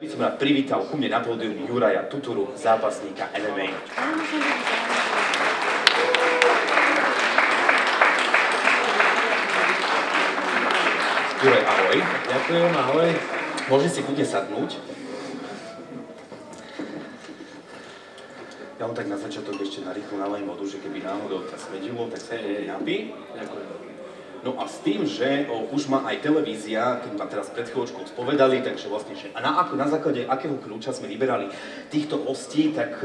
By som rád privítal ku mne na pódium Juraja Tuturu, zápasníka MMA. Juraj, ahoj. Ďakujem, ahoj. Môžeš si kľudne sadnúť. Ja vám tak na začiatok ešte narýchlo nalejím vodu, že keby náhodou ťa smedilo, tak sa napí. Ďakujem. No a s tým, že už má aj televízia, keď ma teraz pred chvíľočkou spovedali, takže vlastne, že na základe akého kľúča sme vyberali týchto hostí, tak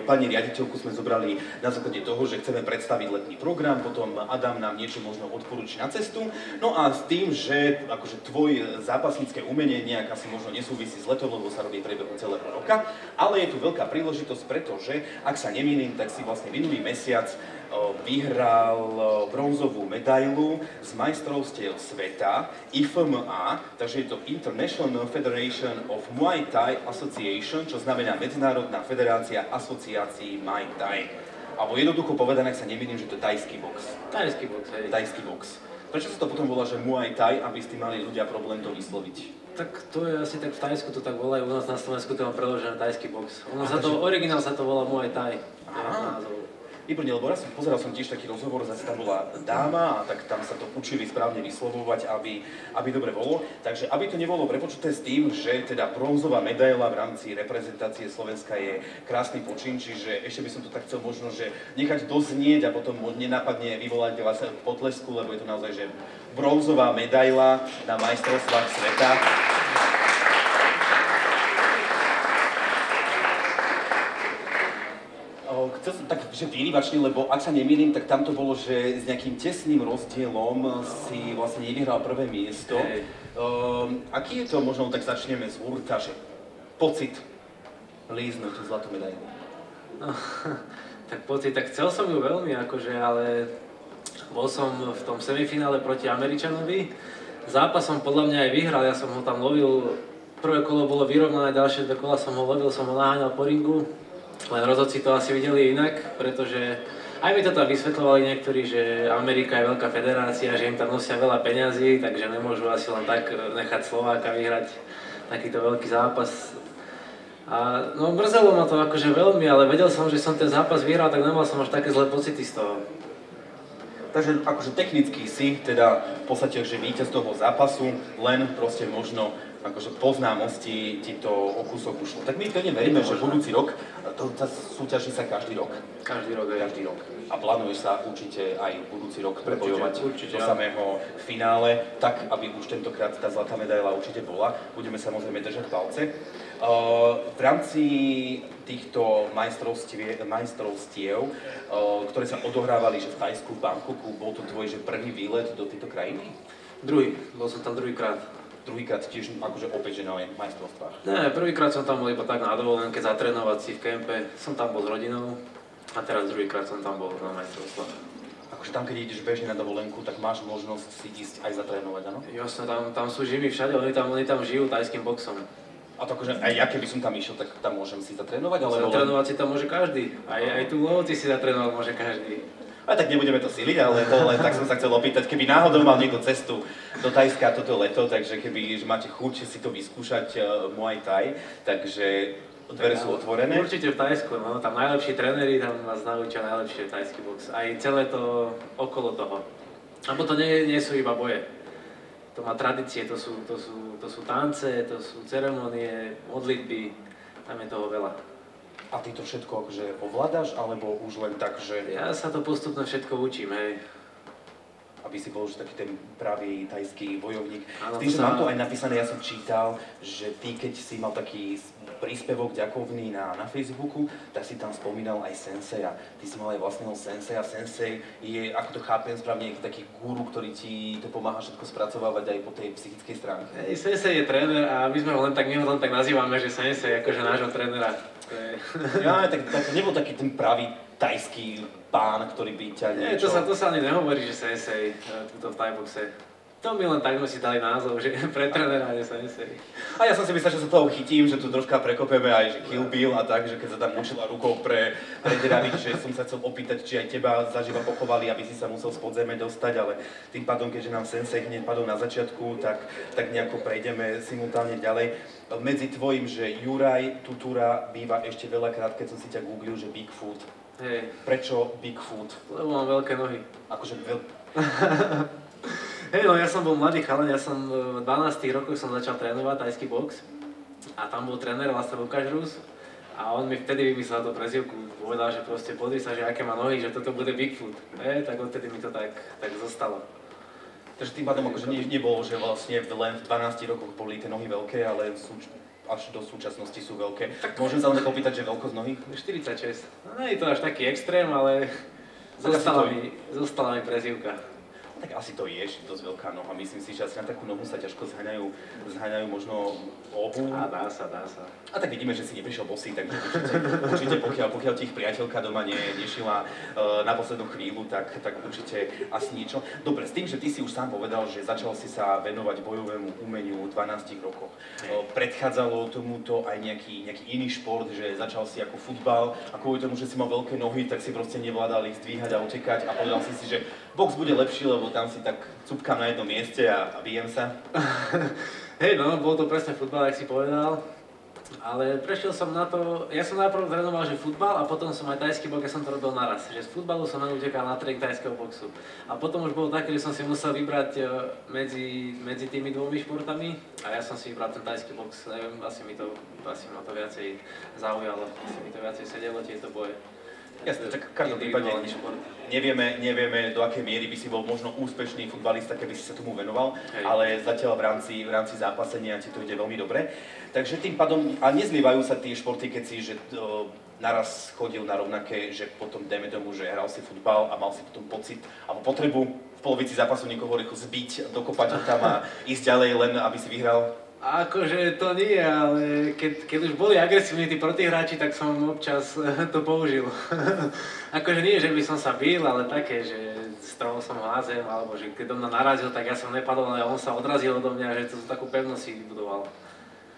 pani riaditeľku sme zobrali na základe toho, že chceme predstaviť letný program, potom Adam nám niečo možno odporúči na cestu. No a s tým, že akože tvoj zápasnícke umenie nejak asi možno nesúvisí s letom, lebo sa robí priebehu celého roka, ale je tu veľká príležitosť, pretože, ak sa nemýlim, tak si vlastne minulý mesiac vyhral bronzovú medailu z majstrovstiev sveta IFMA, takže je to International Federation of Muay Thai Association, čo znamená Medzinárodná federácia asociácií Muay Thai. Alebo jednoducho povedané, ak sa nemýlim, že to je tajský box. Tajský box, hej. Tajský box. Prečo sa to potom volá, že Muay Thai, aby s tým mali ľudia problém to vysloviť? Tak to je asi tak v Tajsku to tak volajú, u nás na Slovensku to má preložené tajský box. Originál sa to volá Muay Thai. Výborne, lebo raz pozeral som tiež taký rozhovor, zase tam bola dáma a tak tam sa to učili správne vyslovovať, aby dobre bolo. Takže aby to nebolo prepočuté s tým, že teda bronzová medaila v rámci reprezentácie Slovenska je krásny počin, čiže ešte by som to tak chcel možno, že nechať doznieť a potom nenápadne vyvolať vás potlesku, lebo je to naozaj, že bronzová medaila na majstrovstvách sveta. Chcel som tak, že výrivačný, lebo ak sa nemýlim, tak tam to bolo, že s nejakým tesným rozdielom si vlastne nevyhral prvé miesto. Aký je to, možno tak začneme z hurta, že pocit líznúť tú zlatú medailu? No, tak pocit, tak chcel som ju veľmi, akože, ale bol som v tom semifinále proti Američanovi. Zápas som podľa mňa aj vyhral, ja som ho tam lovil, prvé kolo bolo vyrovnané, ďalšie dve kola som ho lovil, som ho naháňal po ringu. Len rozhodci to asi videli inak, pretože aj mi to tam vysvetľovali niektorí, že Amerika je veľká federácia, že im tam nosia veľa peňazí, takže nemôžu asi len tak nechať Slováka vyhrať takýto veľký zápas. A no mrzelo ma to akože veľmi, ale vedel som, že som ten zápas vyhral, tak nemal som až také zlé pocity z toho. Takže akože technicky si teda v podstate, že víťaz toho zápasu, len proste možno akože po známosti ti to o kúsok ušlo. Tak my pevne veríme, že budúci rok, to súťaží sa každý rok. Každý rok, aj. Každý rok. A plánuješ sa určite aj budúci rok prebojovať určite, do samého finále, tak aby už tentokrát tá zlatá medaila určite bola. Budeme samozrejme držať palce. V rámci týchto majstrovstiev, ktoré sa odohrávali že v Thajsku, v Bangkoku, bol to tvoj že prvý výlet do tejto krajiny? Druhý, bol som tam druhýkrát. Druhýkrát tiež akože opäť, že na majstrovstvách? Ne, prvýkrát som tam bol iba tak na dovolenke zatrénovať si v kempe, som tam bol s rodinou a teraz druhýkrát som tam bol na majstrovstvách. Akože tam, keď ideš bežne na dovolenku, tak máš možnosť si ísť aj zatrénovať, áno? Jasne, tam sú živí všade, oni tam žijú tajským boxom. A to akože aj ja, keby som tam išiel, tak tam môžem si zatrénovať, alebo... Zatrénovať si tam môže každý, aj tu v Lovci si zatrénovať môže každý. Aj tak nebudeme to siliť, ale to len tak som sa chcel opýtať, keby náhodou mal niekto cestu do Thajska toto leto, takže keby máte chuť si to vyskúšať Muay Thai, takže dvere sú otvorené. Určite v Thajsku, no, tam najlepší tréneri, tam nás naučia najlepšie tajský box, aj celé to okolo toho. Lebo to nie sú iba boje, to má tradície, to sú tance, to sú ceremonie, modlitby, tam je toho veľa. A ty to všetko akože ovládaš, alebo už len tak, že... Ja sa to postupne všetko učím, hej. Aby si bol už taký ten pravý tajský bojovník. Áno, Tým, že mám to aj napísané, ja som čítal, že ty, keď si mal taký príspevok ďakovný na Facebooku, tak si tam spomínal aj senseja. Ty si mal aj vlastného senseja. Sensei je, ako to chápem správne, taký guru, ktorý ti to pomáha všetko spracovávať aj po tej psychickej stránke. Hej, sensei je tréner a my sme ho len tak nazývame, že sensei akože nášho trénera. Ja, tak nebol taký ten pravý tajský pán, ktorý by ťa niečo... Nie, to sa ani nehovorí, že sensei, tuto v thaiboxe. To mi len tak si dali názov, že pre trénera je sensei. A ja som si myslel, že sa toho chytím, že tu troška prekopeme aj, že Kill Bill a tak, že keď sa tam učila rukou prederaviť, že som sa chcel opýtať, či aj teba zaživa pochovali, aby si sa musel z podzeme dostať, ale tým pádom, keďže nám sensei hneď padol na začiatku, tak nejako prejdeme simultánne ďalej. Medzi tvojim, že Juraj Tutura býva ešte veľakrát, keď som si ťa googlil, že Bigfoot. Hej. Prečo Bigfoot? Lebo mám veľké nohy. Akože Hej, no ja som bol mladý chalan, ja som v 12 rokoch som začal trénovať tajský box a tam bol tréner vlastne Lukáš Rus a on mi vtedy vymyslel tú prezývku, povedal, že proste pozri sa, že aké má nohy, že toto bude Bigfoot. Tak odtedy mi to tak zostalo. Takže tým pádom akože nebolo, že vlastne len v 12 rokoch boli tie nohy veľké, ale až do súčasnosti sú veľké. Tak môžem sa len tak opýtať, že veľkosť nohy? 46. No nie je to až taký extrém, ale zostala mi prezývka. Tak asi to je dosť veľká noha. Myslím si, že asi na takú nohu sa ťažko zháňajú možno obu. A dá sa. A tak vidíme, že si neprišiel bosý, takže určite pokiaľ ti ich priateľka doma nešila na poslednú chvíľu, tak určite asi niečo. Dobre, s tým, že ty si už sám povedal, že začal si sa venovať bojovému umeniu v 12 rokoch. Predchádzalo tomuto aj nejaký iný šport, že začal si ako futbal a kvôli tomu, že si mal veľké nohy, tak si proste nevládal ich zdvíhať a utekať a povedal si, že box bude lepší, lebo tam si tak cupkám na jednom mieste a bijem sa. Hej, no, bol to presne futbal, jak si povedal. Ale prešiel som na to, ja som najprv trénoval, že futbal a potom som aj tajský box, ja som to robil naraz. Že z futbalu som utekal na tréning tajského boxu. A potom už bolo také, že som si musel vybrať medzi tými dvomi športami a ja som si vybral ten tajský box, neviem, asi ma to viacej zaujalo, asi mi to viacej sedelo tieto boje. Jasne, tak v každom prípade nevieme, do akej miery by si bol možno úspešný futbalista, keby si sa tomu venoval, ale zatiaľ v rámci zápasenia ti to ide veľmi dobre. Takže tým pádom, a nezlievajú sa tie športy, keď si naraz chodil na rovnaké, že potom dajme tomu, že hral si futbal a mal si potom pocit alebo potrebu v polovici zápasu niekoho rýchlo zbiť, dokopať ho tam a ísť ďalej len aby si vyhral? Akože to nie, ale keď už boli agresívni tí protihráči, tak som občas to použil. Akože nie, že by som sa bil, ale také, že strhol som ho na zem, alebo že keď do mňa narazil, tak ja som nepadol, ale on sa odrazil odo mňa, že to takú pevnosť si vybudoval.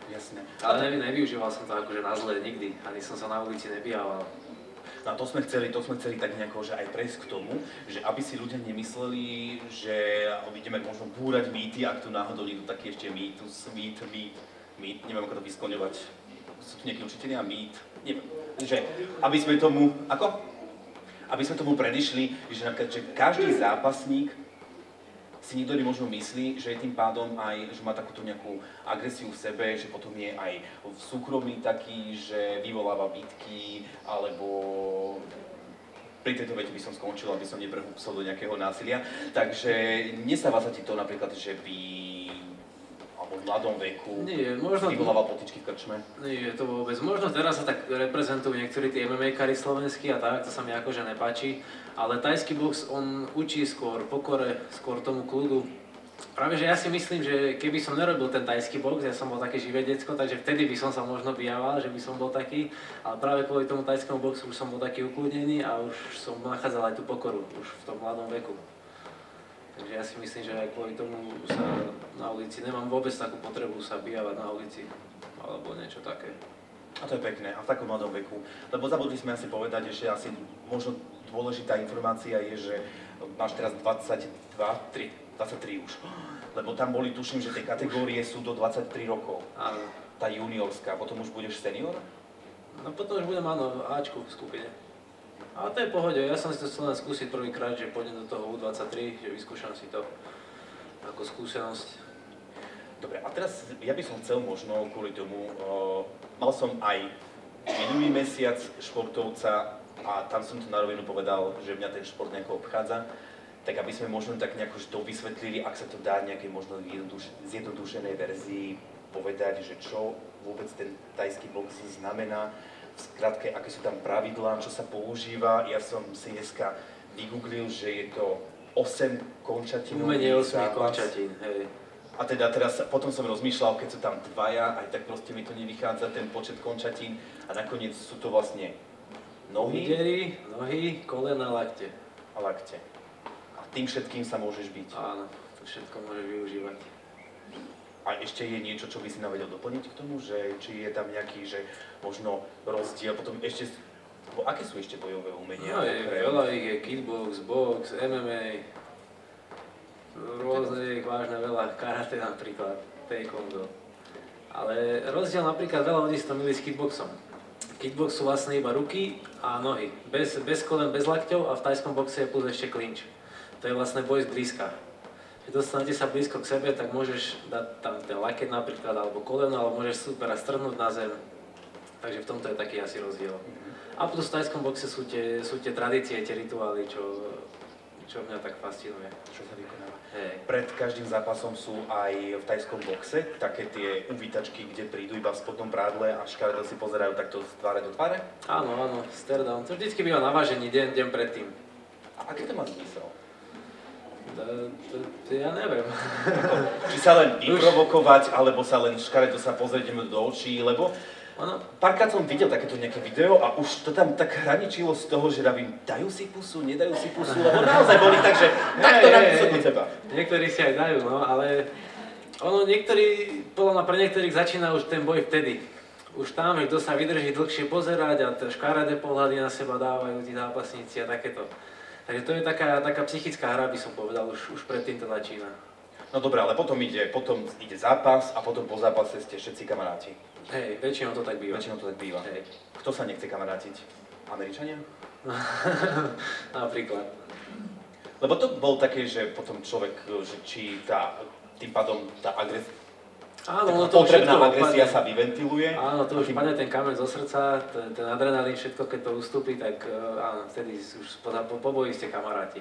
Jasne. Ale nevyužíval som to akože na zle nikdy, ani som sa na ulici nebíjal. No a to sme chceli tak nejako, že aj prejsť k tomu, že aby si ľudia nemysleli, že ideme možno búrať mýty, ak tu náhodou niekto taký ešte mýtus, mýt, neviem ako to vyskloňovať. Sú tu nejakí učitelia mýt, neviem. Že aby sme tomu predišli, že každý zápasník si niekto možno myslí, že je tým pádom aj, že má takúto nejakú agresiu v sebe, že potom je aj v súkromí taký, že vyvoláva bitky, alebo pri tejto vete by som skončil, aby som neprehúpsol do nejakého násilia. Takže nestáva sa ti to napríklad, že by alebo v mladom veku vyvolával potičky v krčme? Nie, to vôbec. Možno teraz sa tak reprezentujú niektorí tí MMA-kari slovenskí a tak, to sa mi akože nepáči. Ale tajský box, on učí skôr pokore, skôr tomu kľudu. Práve, že ja si myslím, že keby som nerobil ten tajský box, ja som bol také živé decko, takže vtedy by som sa možno bijával, že by som bol taký. Ale práve kvôli tomu tajskému boxu už som bol taký ukludnený a už som nachádzal aj tú pokoru, už v tom mladom veku. Takže ja si myslím, že aj kvôli tomu sa na ulici, nemám vôbec takú potrebu sa bijavať na ulici, alebo niečo také. A to je pekné, a v takom mladom veku. Lebo zabudli sme asi povedať, že asi možno dôležitá informácia je, že máš teraz 23 už. Lebo tam boli, tuším, že tie kategórie sú do 23 rokov. Áno. Tá juniorská, potom už budeš senior? No potom už budem, áno, Ačku v skupine. Ale to je v pohode, ja som si to chcel len skúsiť prvýkrát, že pôjdem do toho U23, že vyskúšam si to ako skúsenosť. Dobre, a teraz ja by som chcel možno kvôli tomu, mal som aj minulý mesiac športovca a tam som to na rovinu povedal, že mňa ten šport nejako obchádza, tak aby sme možno tak nejako to vysvetlili, ak sa to dá nejakej možno zjednodušenej verzii povedať, že čo vôbec ten tajský box znamená, v skratke, aké sú tam pravidlá, čo sa používa. Ja som si dneska vygooglil, že je to 8 končatinový umenie 8 zápas. končatín, hej. A teda teraz, potom som rozmýšľal, keď sú tam dvaja, aj tak proste mi to nevychádza, ten počet končatín. A nakoniec sú to vlastne nohy, nohy, kolena, lakte. a lakte. A tým všetkým sa môžeš byť. Áno. všetko môže využívať. A ešte je niečo, čo by si nám vedel doplniť k tomu, že či je tam nejaký, že možno rozdiel, potom ešte, aké sú ešte bojové umenia? No je veľa ich, je kickbox, box, MMA, rôzne je ich vážne veľa, karate napríklad, taekwondo. Ale rozdiel napríklad veľa ľudí si to milí s kickboxom. Kickbox sú vlastne iba ruky a nohy, bez kolen, bez lakťov a v tajskom boxe je plus ešte clinch. To je vlastne boj zblízka. Keď dostanete sa blízko k sebe, tak môžeš dať tam ten laket napríklad, alebo koleno, alebo môžeš super strhnúť na zem. Takže v tomto je taký asi rozdiel. A potom v tajskom boxe sú tie tradície, tie rituály, čo mňa tak fascinuje. Čo sa vykonáva? Hej. Pred každým zápasom sú aj v tajskom boxe také tie uvítačky, kde prídu iba v spodnom prádle a škaredo si pozerajú takto z tváre do tváre? Áno, stare down. To vždycky býva na vážení deň predtým. A aký to má zmysel? To ja neviem. Či sa len vyprovokovať, alebo sa len škaredo sa pozrieť do očí, lebo párkrát som videl takéto nejaké video a už to tam tak hraničilo z toho, že davím, dajú si pusu, nedajú si pusu, lebo naozaj boli tak, že takto napísať do teba. Niektorí si aj dajú, no, ale podľa mňa pre niektorých začína už ten boj vtedy. Už tam, kto sa vydrží dlhšie pozerať a škaredé pohľady na seba dávajú tí zápasníci a takéto. Takže to je taká psychická hra, by som povedal, už predtým to začína. No dobré, ale potom ide zápas a potom po zápase ste všetci kamaráti. Hej, väčšinou to tak býva. Hej. Kto sa nechce kamarátiť? Američania? Napríklad. Lebo to bol také, že potom človek, že či tým pádom tá agresia, potrebná agresia sa vyventiluje. Áno, to už padne ten kameň zo srdca, ten adrenalín, všetko, keď to ustúpi, tak áno, vtedy už po boji ste kamaráti.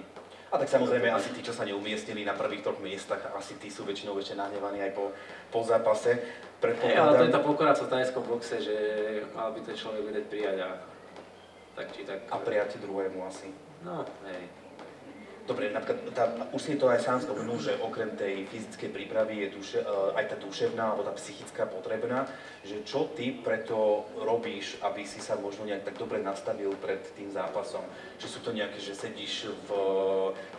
A tak samozrejme asi tí, čo sa neumiestnili na prvých 3 miestach, asi tí sú väčšinou ešte nahnevaní aj po zápase. Ale to je tá pokora v tajskom boxe, že mal by ten človek vedieť prijať a tak či tak. A prijať druhému asi. No, hej. Dobre, napríklad, už si to aj sám spomenul, že okrem tej fyzickej prípravy je aj tá duševná alebo tá psychická potrebná, že čo ty preto robíš, aby si sa možno nejak tak dobre nastavil pred tým zápasom? Či sú to nejaké, že sedíš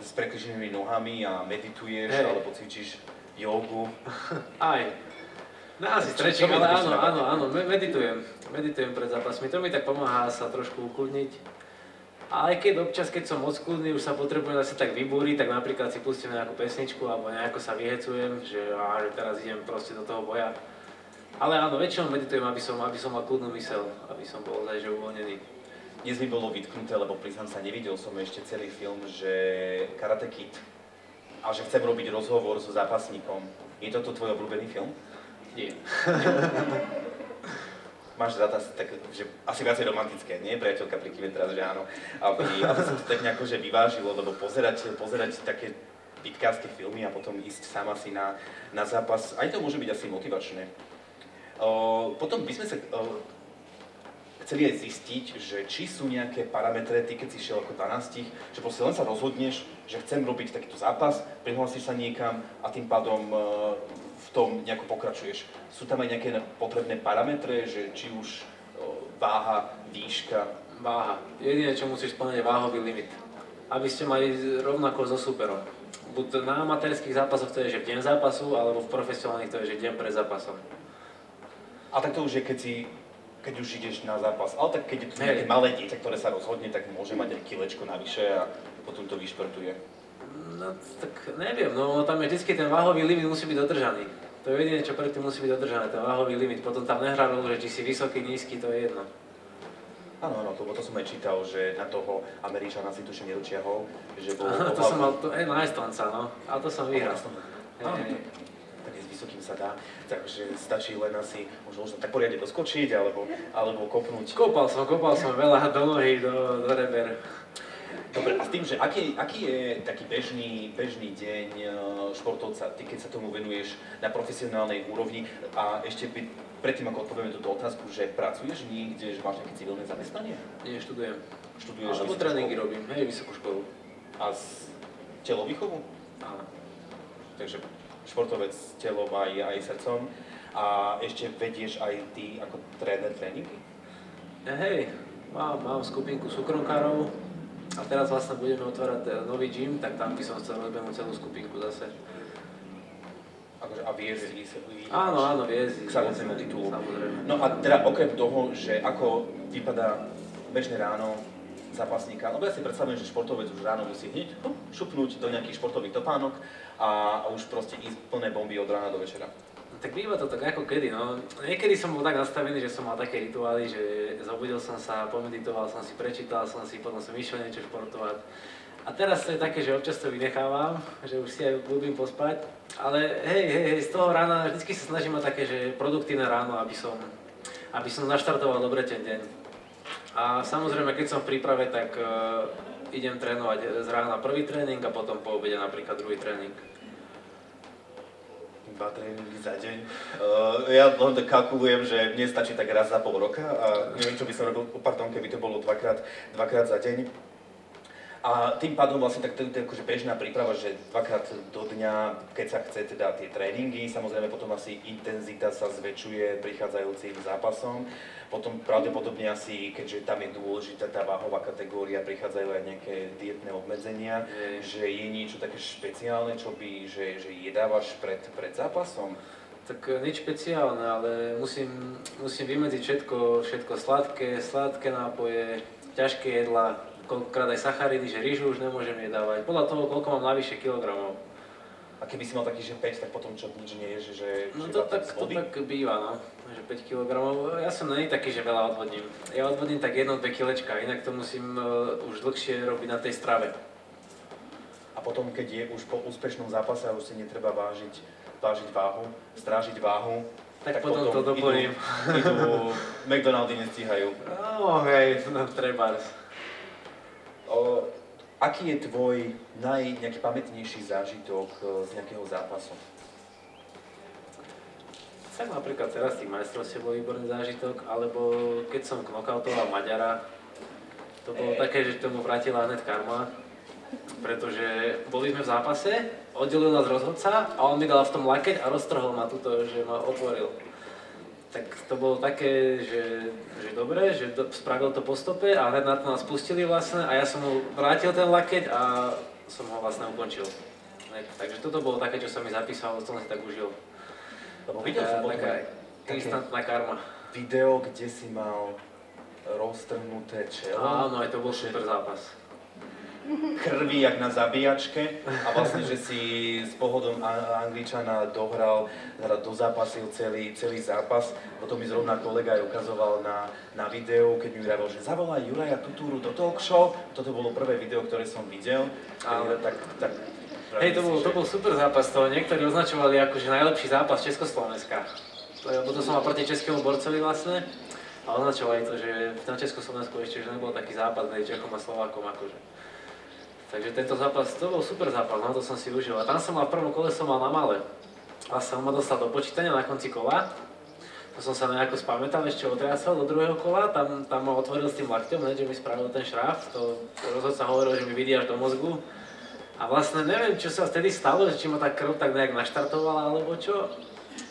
s prekryženými nohami a medituješ, alebo cvičíš jogu? Aj. No asi stretching, ale áno, meditujem pred zápasmi. To mi tak pomáha sa trošku ukludniť. A aj keď som moc kľudný, už sa potrebujem zase tak vybúriť, tak napríklad si pustím nejakú pesničku alebo nejako sa vyhecujem, že teraz idem proste do toho boja. Ale áno, väčšinou meditujem, aby som mal kľudnú myseľ, aby som bol že uvoľnený. Dnes mi bolo vytknuté, lebo priznám sa, nevidel som ešte celý film, že Karate Kid a že chcem robiť rozhovor so zápasníkom. Je toto tvoj obľúbený film? Nie. Máš rád že asi viacej romantické, nie? Priateľka pri kýve teraz, že áno. Aby som to tak nejako že vyvážilo, lebo pozerať také bitkárske filmy a potom ísť sám asi na zápas, aj to môže byť asi motivačné. Potom by sme sa chceli aj zistiť, že či sú nejaké parametre, ty keď si šiel ako 12, že proste len sa rozhodneš, že chcem robiť takýto zápas, prihlásiš sa niekam a tým pádom v tom nejako pokračuješ. Sú tam aj nejaké potrebné parametre, že či už váha, výška? Váha. Jediné, čo musíš splniť, je váhový limit. Aby ste mali rovnako so súperom. Buď na amatérských zápasoch to je, že v deň zápasu, alebo v profesionálnych to je, že deň pred zápasom. A tak to už je, keď už ideš na zápas. Ale tak keď je to nejaké malé dieťa, ktoré sa rozhodne, tak môže mať aj kilečko navyše a potom to vyšportuje. No tak neviem, no tam je vždycky ten váhový limit musí byť dodržaný. To je jediné, čo predtým musí byť dodržané, ten váhový limit. Potom tam nehrá rolu, že či si vysoký, nízky, to je jedno. Áno, to som aj čítal, že na toho Američana si tuším nedočiahol, že bol... To som mal, na Estonca, no, ale to som vyhral. Tak s vysokým sa dá, takže stačí len asi možno tak poriadne doskočiť, alebo kopnúť. Kopal som veľa do nohy, do reber. Dobre, a s tým, že aký je taký bežný deň športovca, ty keď sa tomu venuješ na profesionálnej úrovni a ešte predtým, ako odpovieme túto otázku, že pracuješ niekde, že máš nejaké civilné zamestnanie? Nie, študujem. Študuješ? Alebo tréningy robím, vysokú školu. A telovýchovu? Áno. Takže športovec telom aj srdcom. A ešte vedieš aj ty ako tréner tréningy? Hej, mám skupinku súkromkárov. A teraz vlastne budeme otvárať nový gym, tak tam by som chcel rozbehnúť celú skupinku zase. Akože, a viesť si Áno, viesť. k samotnému titulu. Samozrejme. No a teda okrem toho, že ako vypadá bežné ráno zápasníka, lebo ja si predstavujem, že športovec už ráno musí hneď šupnúť do nejakých športových topánok a už proste ísť plné bomby od rána do večera. Tak býva to tak ako kedy, no. Niekedy som bol tak nastavený, že som mal také rituály, že zobudil som sa, pomeditoval som si, prečítal som si, potom som išiel niečo športovať. A teraz to je také, že občas to vynechávam, že už si aj ľúbim pospať, ale hej, z toho rána vždycky sa snažím mať také, že produktívne ráno, aby som naštartoval dobre ten deň. A samozrejme, keď som v príprave, tak idem trénovať z rána prvý tréning a potom po obede napríklad druhý tréning. 2 tréningy za deň. Ja len tak kalkulujem, že mne stačí tak raz za pol roka a neviem, čo by som robil, keby to bolo dvakrát za deň. A tým pádom vlastne tak to je akože bežná príprava, že dvakrát do dňa, keď sa chce teda tie tréningy, samozrejme potom asi intenzita sa zväčšuje prichádzajúcim zápasom. Potom pravdepodobne asi, keďže tam je dôležitá tá váhová kategória, prichádzajú aj nejaké dietné obmedzenia, že je niečo také špeciálne, čo by, že jedávaš pred zápasom? Tak nič špeciálne, ale musím vymedziť všetko sladké nápoje, ťažké jedlá, koľkokrát aj sacharidy, že rýžu už nemôžem jedávať, podľa toho, koľko mám navyše kilogramov. A keby si mal taký, že 5, tak potom čo nič nie je, že no to tak býva, no, že 5 kg. Ja som není taký, že veľa odvodním. Ja odvodním tak 1-2 kilečka, inak to musím už dlhšie robiť na tej strave. A potom, keď je už po úspešnom zápase a už si netreba vážiť váhu, strážiť váhu, tak potom to doplním. Idú McDonaldy nestíhajú. No hej, no trebárs. Aký je tvoj nejaký pamätnejší zážitok z nejakého zápasu? Tak napríklad teraz tých majstrovstiev bol výborný zážitok, alebo keď som knockoutoval Maďara, to bolo také, že tomu vrátila hneď karma, pretože boli sme v zápase, oddelil nás rozhodca a on mi dal v tom lakeť a roztrhol ma tuto, že ma otvoril. Tak to bolo také, že dobre, že spravil to po stope a hneď na to nás pustili vlastne a ja som mu vrátil ten lakeť a som ho vlastne ukončil. Takže toto bolo také, čo sa mi zapísalo, to som si tak užil. Lebo videl som taká instantná karma. Video, kde si mal roztrhnuté čelo. Áno, aj to bol super zápas. Krvi jak na zabíjačke a vlastne, že si s pohodom Angličana dozápasil celý zápas. Potom mi zrovna kolega aj ukazoval na videu, keď mi vravel, že zavolaj Juraja Tutúru do talk show. Toto bolo prvé video, ktoré som videl. Hej, to bol super zápas, to niektorí označovali ako že najlepší zápas Československa. Lebo to som mal proti českému borcovi vlastne. A označovali to, že na Československu ešte že nebol taký zápas medzi Čechom a Slovákom akože. Takže tento zápas, to bol super zápas, no to som si užil. A tam som mal v prvom kole som mal na male. A som ma dostal do počítania na konci kola. To som sa nejako spamätal, ešte otriasal do druhého kola, tam ma otvoril s tým lakťom, že mi spravil ten šráf. To rozhodca hovoril, že mi vidí až do mozgu. A vlastne neviem, čo sa vtedy stalo, že či ma tá krv tak nejak naštartovala alebo čo.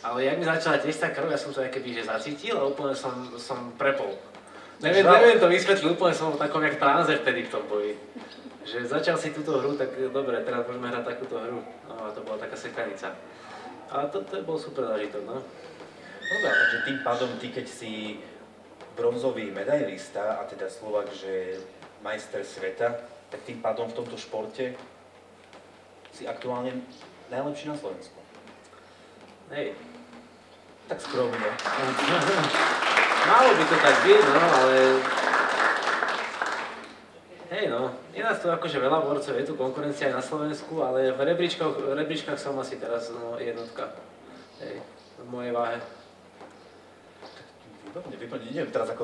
Ale jak mi začala tiesť tá krv, ja som to keby že zacítil a úplne som prepol. Neviem to vysvetliť, úplne som v takom jak tranze vtedy v tom boji. Že začal si túto hru, tak dobre, teraz môžeme hrať takúto hru. No a to bola taká sekanica. Ale to bol super zážitok, no. Dobre, takže tým pádom ty, keď si bronzový medailista a teda Slovák, že majster sveta, tak tým pádom v tomto športe si aktuálne najlepší na Slovensku. Hej. Tak skromne. Malo by to tak byť, no, ale... Hej no, je nás tu akože veľa borcov, je tu konkurencia aj na Slovensku, ale v rebríčkach som asi teraz jednotka. Hej, v mojej váhe. Výborne, neviem teraz ako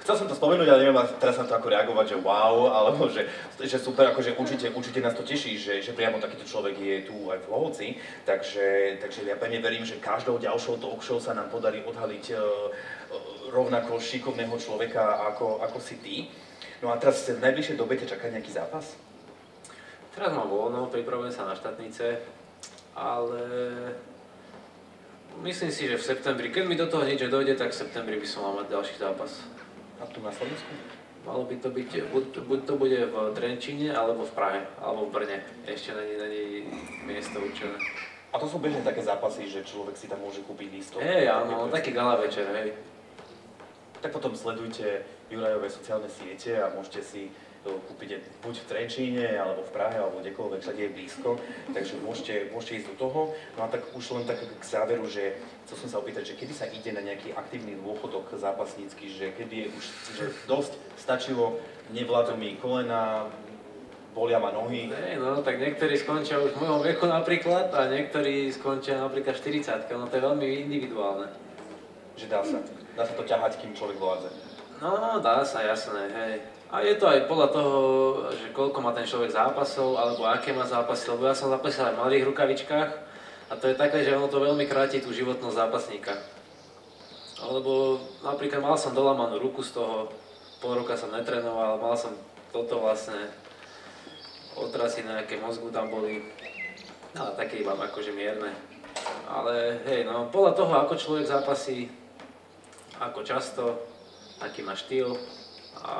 Chcel som to spomenúť, ale neviem teraz na to ako reagovať, že wow, alebo že super, akože určite nás to teší, že priamo takýto človek je tu aj v Lovci, takže ja pevne verím, že každou ďalšou talk show sa nám podarí odhaliť rovnako šikovného človeka ako si ty. No a teraz v najbližšej dobe ťa čaká nejaký zápas? Teraz mám voľno, pripravujem sa na štátnice, ale myslím si, že v septembri, keď mi do toho niečo dojde, tak v septembri by som mal mať ďalší zápas. A tu na Slovensku? Malo by to byť, buď to bude v Trenčíne, alebo v Prahe, alebo v Brne. Ešte není miesto určené. A to sú bežne také zápasy, že človek si tam môže kúpiť lístok? Hej, áno, taký gala večer, hej. Tak potom sledujte Jurajové sociálne siete a môžete si kúpiť buď v Trenčíne, alebo v Prahe, alebo kdekoľvek, všade je blízko, takže môžete ísť do toho. No a tak už len tak k záveru, že chcel som sa opýtať, že kedy sa ide na nejaký aktívny dôchodok zápasnícky, že kedy je už že dosť stačilo, nevládzu mi kolena, bolia ma nohy. No, tak niektorí skončia už v mojom veku napríklad a niektorí skončia napríklad 40, no to je veľmi individuálne. Že dá sa to ťahať, kým človek vládze. No, dá sa, jasné, hej. A je to aj podľa toho, že koľko má ten človek zápasov, alebo aké má zápasy, lebo ja som zápasil aj v malých rukavičkách a to je také, že ono to veľmi kráti tú životnosť zápasníka. Lebo napríklad mal som dolamanú ruku z toho, pol roka som netrénoval, mal som toto vlastne, otrasy nejaké mozgu tam boli, ale také iba akože mierne. Ale hej, no podľa toho, ako človek zápasí, ako často, aký má štýl a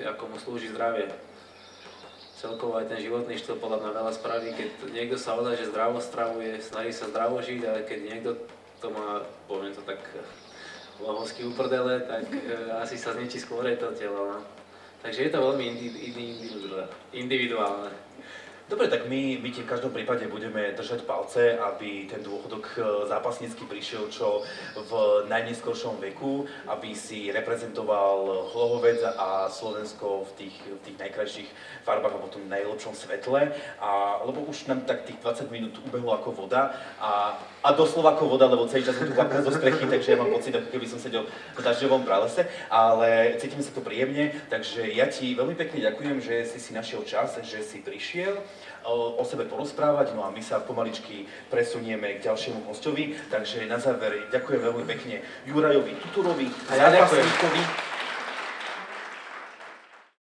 ako mu slúži zdravie. Celkovo aj ten životný štýl podľa mňa veľa spraví, keď niekto sa odá, že zdravo stravuje, snaží sa zdravo žiť, ale keď niekto to má, poviem to tak lohovsky uprdele, tak asi sa zničí skôr to telo. No. Takže je to veľmi individuálne. Dobre, tak my ti v každom prípade budeme držať palce, aby ten dôchodok zápasnícky prišiel čo v najneskoršom veku, aby si reprezentoval Hlohovec a Slovensko v tých najkrajších farbách alebo v tom najlepšom svetle. Lebo už nám tak tých 20 minút ubehlo ako voda a doslova ako voda, lebo celý čas som tu kvapka zo strechy, takže ja mám pocit, ako keby som sedel v dažďovom pralese, ale cítime sa tu príjemne, takže ja ti veľmi pekne ďakujem, že si našiel čas, že si prišiel o sebe porozprávať, no a my sa pomaličky presunieme k ďalšiemu hostovi, takže na záver ďakujem veľmi pekne Jurajovi Tuturovi, zápasníkovi.